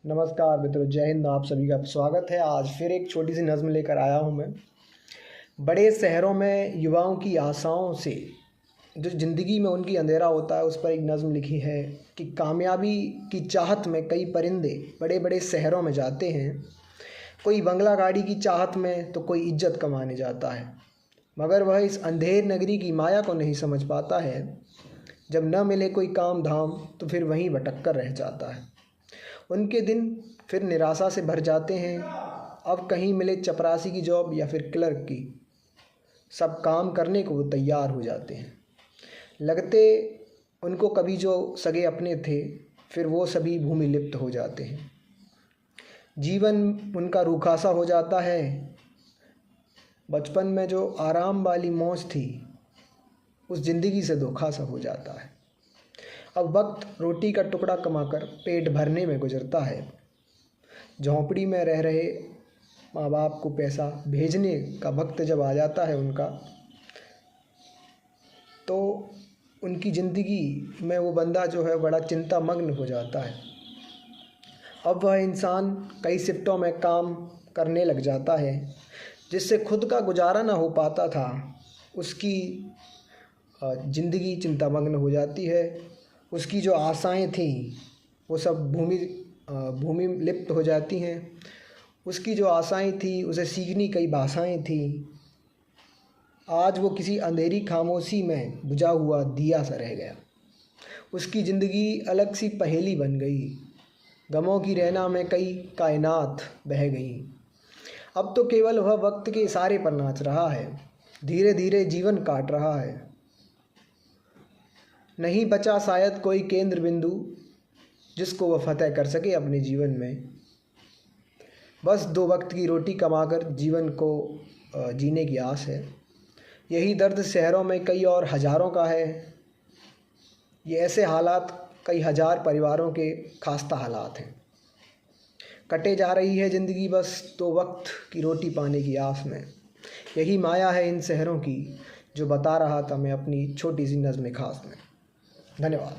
नमस्कार मित्रों, जय हिंद। आप सभी का स्वागत है। आज फिर एक छोटी सी नज़्म लेकर आया हूँ मैं। बड़े शहरों में युवाओं की आशाओं से जो ज़िंदगी में उनकी अंधेरा होता है, उस पर एक नज़्म लिखी है कि कामयाबी की चाहत में कई परिंदे बड़े बड़े शहरों में जाते हैं। कोई बंगला गाड़ी की चाहत में तो कोई इज्जत कमाने जाता है, मगर वह इस अंधेर नगरी की माया को नहीं समझ पाता है। जब न मिले कोई काम धाम तो फिर वहीं भटक कर रह जाता है। उनके दिन फिर निराशा से भर जाते हैं। अब कहीं मिले चपरासी की जॉब या फिर क्लर्क की, सब काम करने को वो तैयार हो जाते हैं। लगते उनको कभी जो सगे अपने थे, फिर वो सभी भूमि लिप्त हो जाते हैं। जीवन उनका रूखा सा हो जाता है। बचपन में जो आराम वाली मौज थी, उस ज़िंदगी से धोखा सा हो जाता है। अब वक्त रोटी का टुकड़ा कमाकर पेट भरने में गुजरता है। झोंपड़ी में रह रहे माँ बाप को पैसा भेजने का वक्त जब आ जाता है उनका, तो उनकी ज़िंदगी में वो बंदा जो है बड़ा चिंतामग्न हो जाता है। अब वह इंसान कई शिफ्टों में काम करने लग जाता है, जिससे खुद का गुजारा ना हो पाता था। उसकी ज़िंदगी चिंतामग्न हो जाती है। उसकी जो आशाएं थीं वो सब भूमि लिप्त हो जाती हैं। उसकी जो आशाएं थी, उसे सीखनी कई भाषाएं थीं, आज वो किसी अंधेरी खामोशी में बुझा हुआ दिया सा रह गया। उसकी ज़िंदगी अलग सी पहेली बन गई। गमों की रैना में कई कायनात बह गई। अब तो केवल वह वक्त के इशारे पर नाच रहा है, धीरे धीरे जीवन काट रहा है। नहीं बचा शायद कोई केंद्र बिंदु जिसको वह फतेह कर सके अपने जीवन में। बस दो वक्त की रोटी कमाकर जीवन को जीने की आस है। यही दर्द शहरों में कई और हज़ारों का है। ये ऐसे हालात कई हज़ार परिवारों के खास्ता हालात हैं। कटे जा रही है ज़िंदगी बस दो वक्त की रोटी पाने की आस में। यही माया है इन शहरों की, जो बता रहा था मैं अपनी छोटी सी नज़्म खास में। धन्यवाद।